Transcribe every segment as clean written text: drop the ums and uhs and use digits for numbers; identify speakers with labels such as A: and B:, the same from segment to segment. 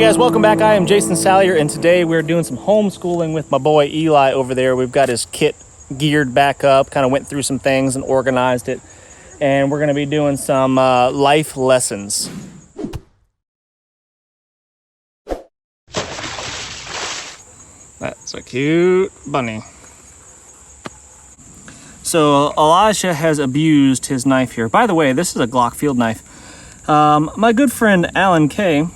A: guys, welcome back. I am Jason Salyer, and today we're doing some homeschooling with my boy Eli over there. We've got his kit geared back up, kind of went through some things and organized it, and we're going to be doing some life lessons. That's a cute bunny. So Elijah has abused his knife here. By the way, this is a Glock field knife. My good friend Alan Kay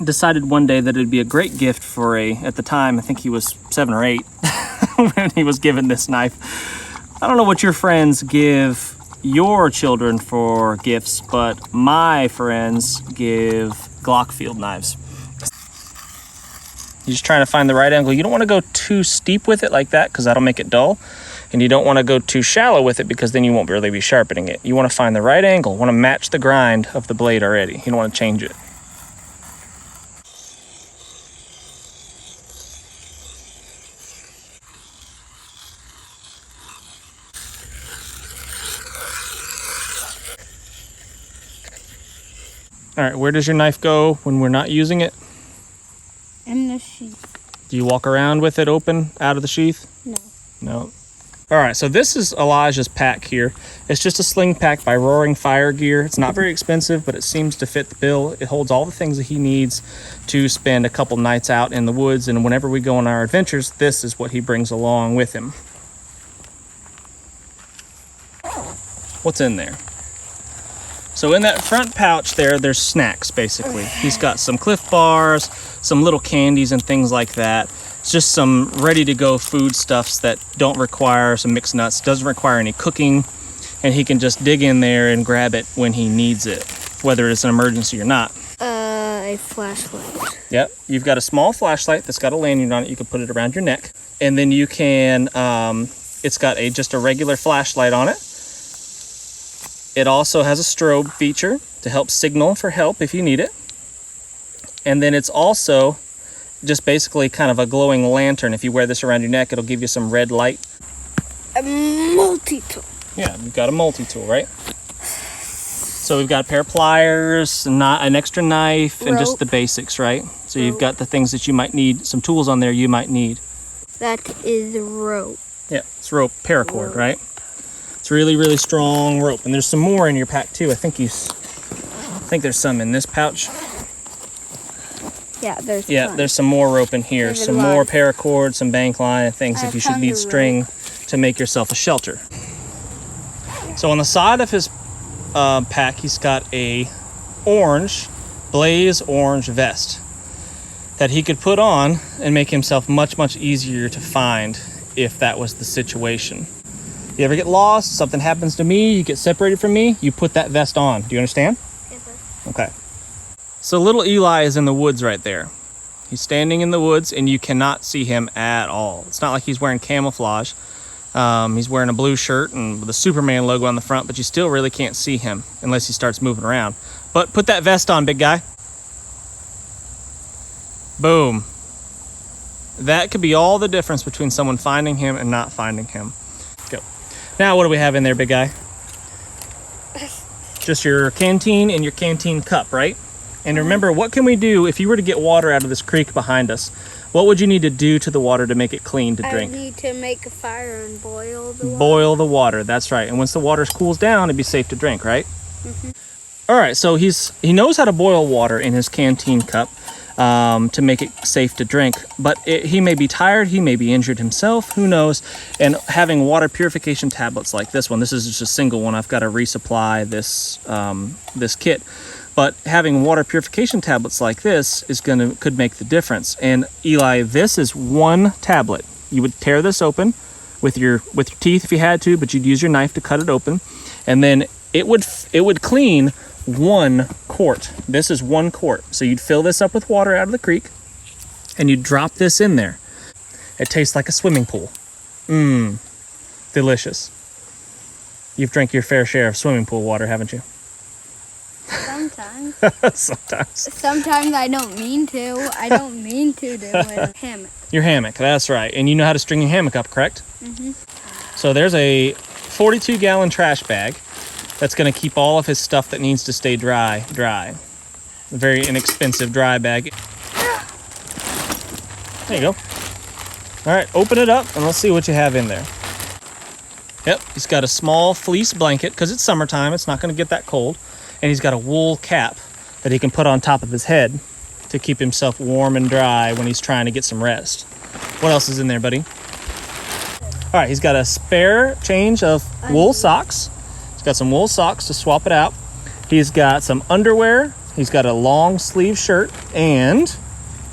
A: decided one day that it'd be a great gift for at the time, I think he was 7 or 8 when he was given this knife. I don't know what your friends give your children for gifts, but my friends give Glock field knives. You're just trying to find the right angle. You don't want to go too steep with it like that because that'll make it dull. And you don't want to go too shallow with it because then you won't really be sharpening it. You want to find the right angle. You want to match the grind of the blade already. You don't want to change it. All right, where does your knife go when we're not using it?
B: In the sheath.
A: Do you walk around with it open out of the sheath?
B: No.
A: No. All right, so this is Elijah's pack here. It's just a sling pack by Roaring Fire Gear. It's not very expensive, but it seems to fit the bill. It holds all the things that he needs to spend a couple nights out in the woods, and whenever we go on our adventures, this is what he brings along with him. What's in there? So in that front pouch there's snacks, basically. He's got some Cliff Bars, some little candies and things like that. It's just some ready-to-go foodstuffs that don't require some mixed nuts, doesn't require any cooking, and he can just dig in there and grab it when he needs it, whether it's an emergency or not.
B: A flashlight.
A: Yep, you've got a small flashlight that's got a lanyard on it. You can put it around your neck, and then you can, it's got just a regular flashlight on it. It also has a strobe feature to help signal for help if you need it. And then it's also just basically kind of a glowing lantern. If you wear this around your neck, it'll give you some red light.
B: A multi-tool.
A: Yeah, you've got a multi-tool, right? So we've got a pair of pliers, an extra knife, and just the basics, right? So you've got the things that you might need, some tools on there you might need.
B: That is rope.
A: Yeah, it's rope, paracord, right? It's really, really strong rope. And there's some more in your pack too. I think there's some in this pouch.
B: Yeah, there's
A: there's some more rope in here. Some more paracord, some bank line, and things if you should need string to make yourself a shelter. So on the side of his pack, he's got a blaze orange vest that he could put on and make himself much, much easier to find if that was the situation. You ever get lost, something happens to me, you get separated from me, you put that vest on. Do you understand?
B: Yes, sir.
A: Okay. So little Eli is in the woods right there. He's standing in the woods and you cannot see him at all. It's not like he's wearing camouflage. He's wearing a blue shirt and with a Superman logo on the front, but you still really can't see him unless he starts moving around. But put that vest on, big guy. Boom. That could be all the difference between someone finding him and not finding him. Go. Now what do we have in there, big guy? Just your canteen and your canteen cup, right? And remember, what can we do if you were to get water out of this creek behind us? What would you need to do to the water to make it clean to drink?
B: I need to make a fire and boil the water.
A: Boil the water, that's right. And once the water cools down, it'd be safe to drink, right? Mm-hmm. All right, so he knows how to boil water in his canteen cup to make it safe to drink. But he may be tired, he may be injured himself, who knows? And having water purification tablets like this one, this is just a single one. I've got to resupply this kit. But having water purification tablets like this could make the difference. And Eli, this is one tablet. You would tear this open with your teeth if you had to, but you'd use your knife to cut it open, and then it would clean 1 quart. This is 1 quart. So you'd fill this up with water out of the creek, and you'd drop this in there. It tastes like a swimming pool. Delicious. You've drank your fair share of swimming pool water, haven't you?
B: Sometimes.
A: Sometimes.
B: Sometimes I don't mean to. I don't mean to do it. Hammock.
A: Your hammock, that's right. And you know how to string your hammock up, correct? Mm-hmm. So there's a 42-gallon trash bag that's going to keep all of his stuff that needs to stay dry. A very inexpensive dry bag. There you go. All right, open it up and let's see what you have in there. Yep, he's got a small fleece blanket because it's summertime. It's not going to get that cold. And he's got a wool cap that he can put on top of his head to keep himself warm and dry when he's trying to get some rest. What else is in there, buddy? All right, he's got a spare change of wool socks. He's got some wool socks to swap it out. He's got some underwear. He's got a long sleeve shirt and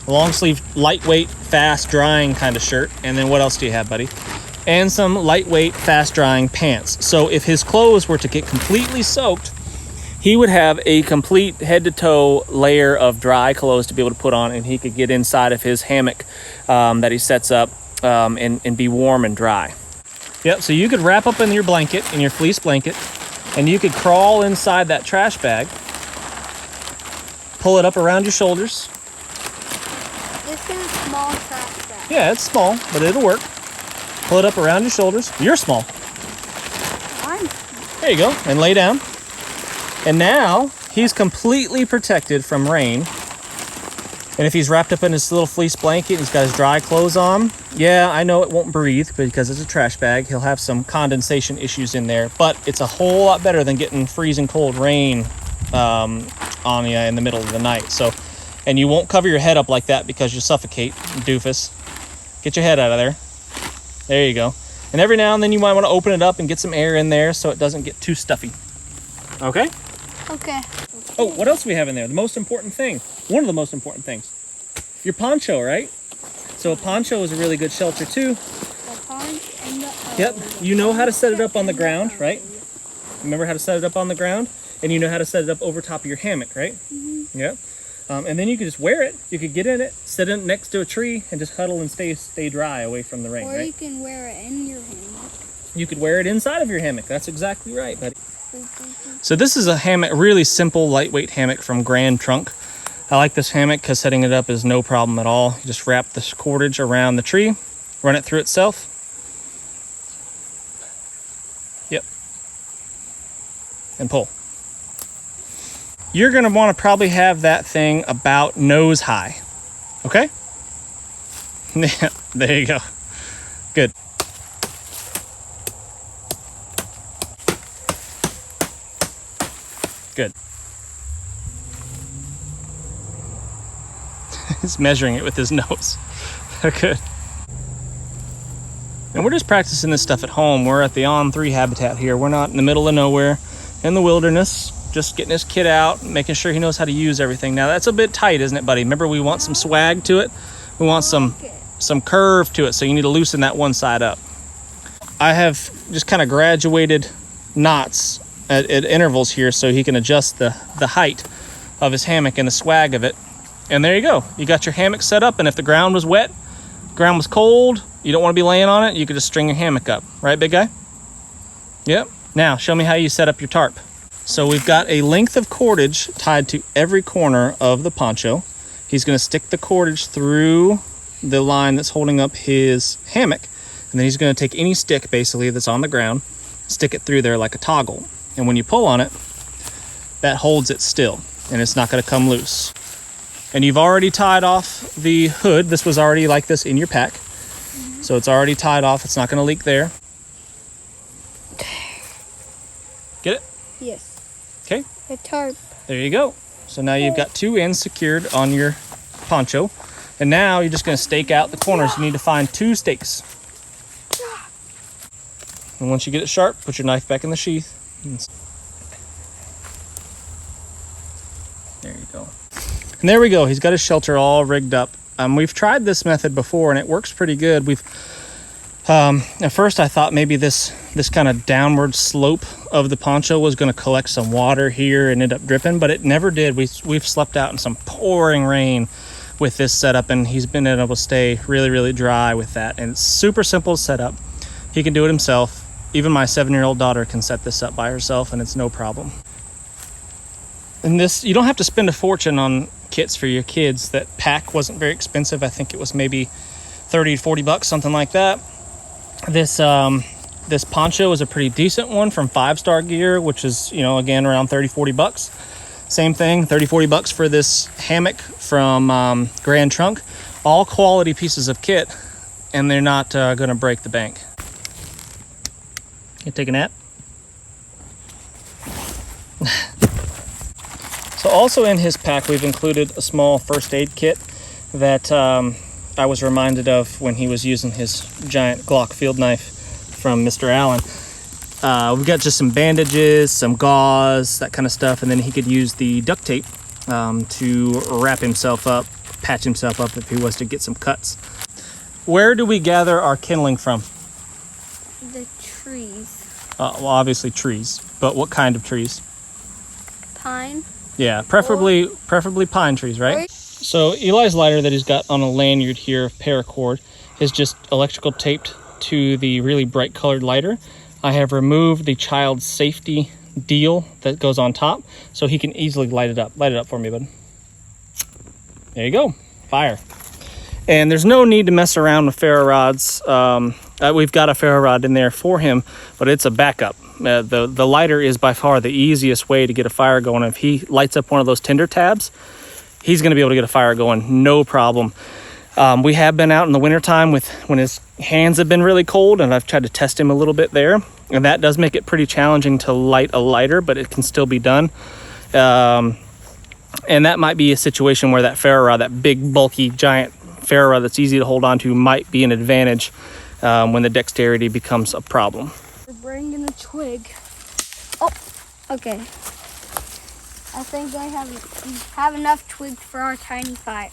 A: a long sleeve, lightweight, fast drying kind of shirt. And then what else do you have, buddy? And some lightweight, fast drying pants. So if his clothes were to get completely soaked, he would have a complete head to toe layer of dry clothes to be able to put on, and he could get inside of his hammock that he sets up and be warm and dry. Yep, so you could wrap up in your blanket, in your fleece blanket, and you could crawl inside that trash bag, pull it up around your shoulders.
B: This is a small trash bag.
A: Yeah, it's small, but it'll work. Pull it up around your shoulders. You're small.
B: I'm
A: There you go, and lay down. And now he's completely protected from rain. And if he's wrapped up in his little fleece blanket, he's got his dry clothes on. Yeah, I know it won't breathe because it's a trash bag. He'll have some condensation issues in there, but it's a whole lot better than getting freezing cold rain on you in the middle of the night. So, and you won't cover your head up like that because you'll suffocate, doofus. Get your head out of there. There you go. And every now and then you might want to open it up and get some air in there so it doesn't get too stuffy. Okay?
B: okay.
A: Oh, what else do we have in there? The most important thing. One of the most important things. Your poncho, right? So a poncho is a really good shelter too.
B: The pond and the
A: Yep. You know how to set it up on the ground, right? Remember how to set it up on the ground? And you know how to set it up over top of your hammock, right? Mm-hmm. Yeah. And then you could just wear it. You could get in it, sit in next to a tree, and just huddle and stay dry away from the rain,
B: Or
A: right?
B: you can wear it in your hammock.
A: You could wear it inside of your hammock. That's exactly right, buddy. So this is a hammock, really simple, lightweight hammock from Grand Trunk. I like this hammock because setting it up is no problem at all. You just wrap this cordage around the tree, run it through itself. Yep. And pull. You're going to want to probably have that thing about nose high. Okay? Yeah, there you go. Good. Good. He's measuring it with his nose. Good. And we're just practicing this stuff at home. We're at the On3 habitat here. We're not in the middle of nowhere, in the wilderness, just getting his kid out, making sure he knows how to use everything. Now that's a bit tight, isn't it, buddy? Remember, we want some swag to it. We want some curve to it, so you need to loosen that one side up. I have just kind of graduated knots at intervals here so he can adjust the height of his hammock and the swag of it. And there you go. You got your hammock set up, and if the ground was wet, ground was cold, you don't want to be laying on it, you could just string your hammock up. Right, big guy? Yep. Now, show me how you set up your tarp. So we've got a length of cordage tied to every corner of the poncho. He's going to stick the cordage through the line that's holding up his hammock, and then he's going to take any stick, basically, that's on the ground, stick it through there like a toggle. And when you pull on it, that holds it still, and it's not going to come loose. And you've already tied off the hood. This was already like this in your pack. So it's already tied off. It's not going to leak there. Get it?
B: Yes.
A: Okay.
B: The tarp.
A: There you go. So now you've got two ends secured on your poncho. And now you're just going to stake out the corners. You need to find 2 stakes. And once you get it sharp, put your knife back in the sheath. There you go. And there we go. He's got his shelter all rigged up. We've tried this method before, and it works pretty good. At first I thought maybe this kind of downward slope of the poncho was going to collect some water here and end up dripping, but it never did. We've slept out in some pouring rain with this setup, and he's been able to stay really, really dry with that. And it's super simple to set up. He can do it himself. Even my 7-year-old daughter can set this up by herself, and it's no problem. And this, you don't have to spend a fortune on kits for your kids. That pack wasn't very expensive. I think it was maybe 30 to 40 bucks, something like that. This poncho is a pretty decent one from 5-Star Gear, which is, again, around 30, 40 bucks. Same thing, 30, 40 bucks for this hammock from Grand Trunk. all quality pieces of kit, and they're not going to break the bank. You take a nap? So also in his pack, we've included a small first aid kit that I was reminded of when he was using his giant Glock field knife from Mr. Allen. We've got just some bandages, some gauze, that kind of stuff, and then he could use the duct tape to wrap himself up, patch himself up if he was to get some cuts. Where do we gather our kindling from?
B: The trees.
A: Well, obviously trees, but what kind of trees?
B: Pine.
A: Yeah, preferably pine trees, right? So Eli's lighter that he's got on a lanyard here, paracord, is just electrical taped to the really bright colored lighter. I have removed the child's safety deal that goes on top so he can easily light it up. Light it up for me, bud. There you go, fire. And there's no need to mess around with ferro rods. We've got a ferro rod in there for him, but it's a backup. The lighter is by far the easiest way to get a fire going. If he lights up one of those tinder tabs, he's going to be able to get a fire going, no problem. We have been out in the wintertime when his hands have been really cold, and I've tried to test him a little bit there. And that does make it pretty challenging to light a lighter, but it can still be done. And that might be a situation where that ferro rod, that big, bulky, giant ferro rod that's easy to hold on to, might be an advantage when the dexterity becomes a problem.
B: We're bringing a twig. Oh, okay. I think I have enough twigs for our tiny fire.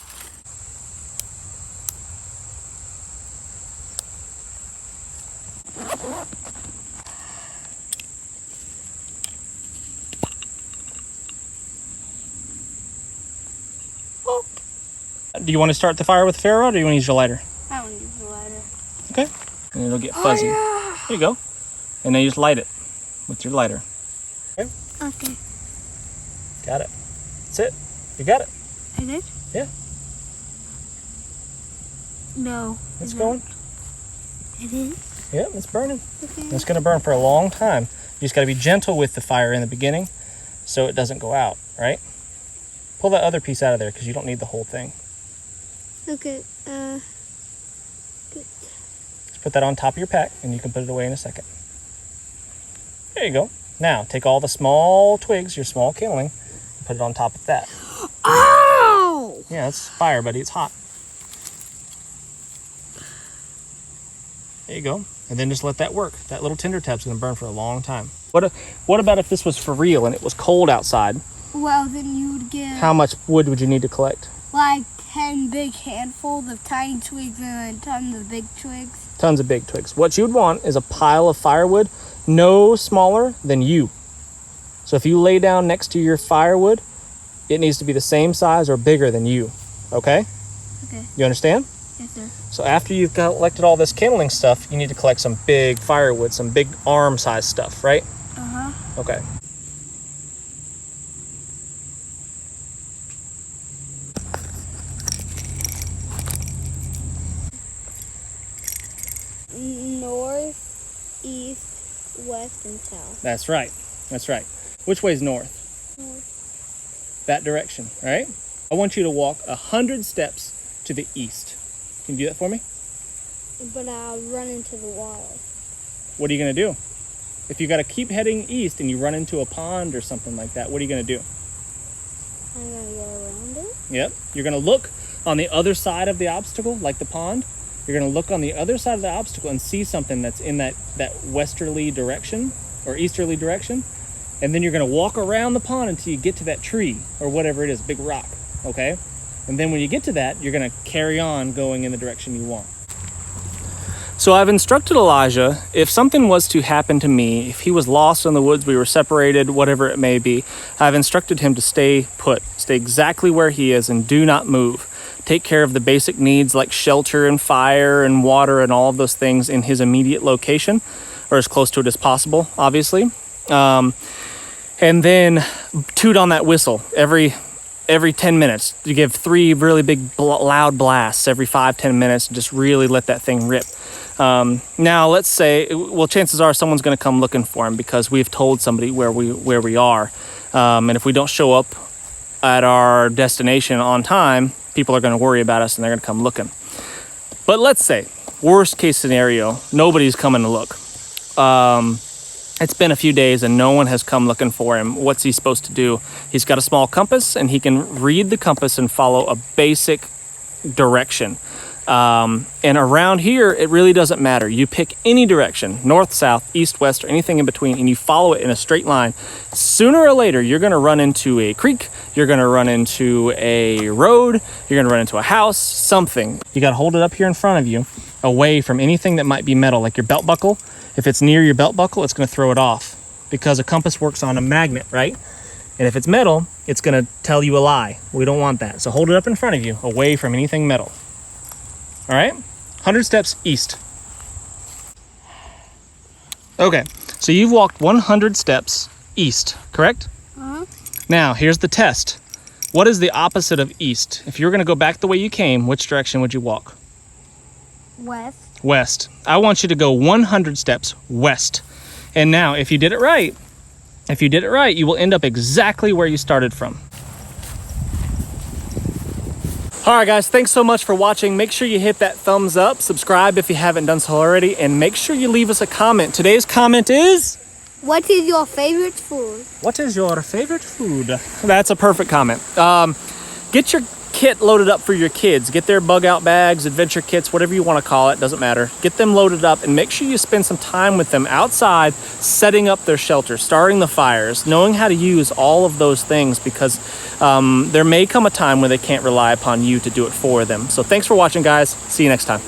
A: Do you want to start the fire with a ferro rod, or do you want to use your lighter?
B: I want to use the lighter.
A: Okay. And it'll get fuzzy.
B: Oh, yeah.
A: There you go. And then you just light it with your lighter. Okay.
B: Okay.
A: Got it. That's it. You got it.
B: I did?
A: Yeah.
B: No.
A: It's going.
B: It is?
A: Yeah, it's burning.
B: Okay.
A: It's going to burn for a long time. You just got to be gentle with the fire in the beginning so it doesn't go out, right? Pull that other piece out of there because you don't need the whole thing.
B: Okay. Good.
A: Just put that on top of your pack and you can put it away in a second. There you go. Now, take all the small twigs, your small kindling, and put it on top of that.
B: Ow!
A: Yeah, it's fire, buddy. It's hot. There you go. And then just let that work. That little tinder tab's going to burn for a long time. What about if this was for real and it was cold outside?
B: Well, then you would get...
A: How much wood would you need to collect?
B: Like 10 big handfuls of tiny twigs and then tons of big twigs.
A: Tons of big twigs. What you'd want is a pile of firewood no smaller than you. So if you lay down next to your firewood, it needs to be the same size or bigger than you. Okay?
B: Okay.
A: You understand?
B: Yes, sir.
A: So after you've collected all this kindling stuff, you need to collect some big firewood, some big arm size stuff, right?
B: Uh-huh.
A: Okay.
B: North, east, west, and south.
A: That's right. That's right. Which way's north?
B: North.
A: That direction, right? I want you to walk 100 steps to the east. Can you do that for me?
B: But I'll run into the water.
A: What are you going to do? If you got to keep heading east and you run into a pond or something like that, what are you going to do?
B: I'm going to go around it.
A: Yep. You're going to look on the other side of the obstacle, like the pond. You're going to look on the other side of the obstacle and see something that's in that westerly direction or easterly direction. And then you're going to walk around the pond until you get to that tree or whatever it is, big rock. Okay? And then when you get to that, you're going to carry on going in the direction you want. So I've instructed Elijah, if something was to happen to me, if he was lost in the woods, we were separated, whatever it may be, I've instructed him to stay put, stay exactly where he is and do not move. Take care of the basic needs like shelter and fire and water and all of those things in his immediate location, or as close to it as possible, obviously. And then toot on that whistle every 10 minutes. You give 3 really big loud blasts every 5-10 minutes and just really let that thing rip. Now let's say, well, chances are someone's going to come looking for him because we've told somebody where we are. And if we don't show up at our destination on time, people are going to worry about us and they're going to come looking. But let's say, worst case scenario, nobody's coming to look. It's been a few days and no one has come looking for him. What's he supposed to do? He's got a small compass and he can read the compass and follow a basic direction. And around here, it really doesn't matter. You pick any direction, north, south, east, west, or anything in between, and you follow it in a straight line. Sooner or later, you're going to run into a creek, you're going to run into a road, you're going to run into a house, something. You got to hold it up here in front of you, away from anything that might be metal, like your belt buckle. If it's near your belt buckle, it's going to throw it off because a compass works on a magnet, right? And if it's metal, it's going to tell you a lie. We don't want that. So hold it up in front of you, away from anything metal. All right, 100 steps east. Okay, so you've walked 100 steps east, correct?
B: Uh-huh.
A: Now, here's the test. What is the opposite of east? If you were going to go back the way you came, which direction would you walk?
B: West.
A: West. I want you to go 100 steps west. And now, if you did it right, you will end up exactly where you started from. All right, guys, thanks so much for watching. Make sure you hit that thumbs up, subscribe if you haven't done so already, and make sure you leave us a comment. Today's comment is...
B: What is your favorite food?
A: What is your favorite food? That's a perfect comment. Get your kit loaded up for your kids. Get their bug out bags, adventure kits, whatever you want to call it, doesn't matter. Get them loaded up and make sure you spend some time with them outside, setting up their shelter, starting the fires, knowing how to use all of those things, because there may come a time where they can't rely upon you to do it for them. So thanks for watching, guys. See you next time.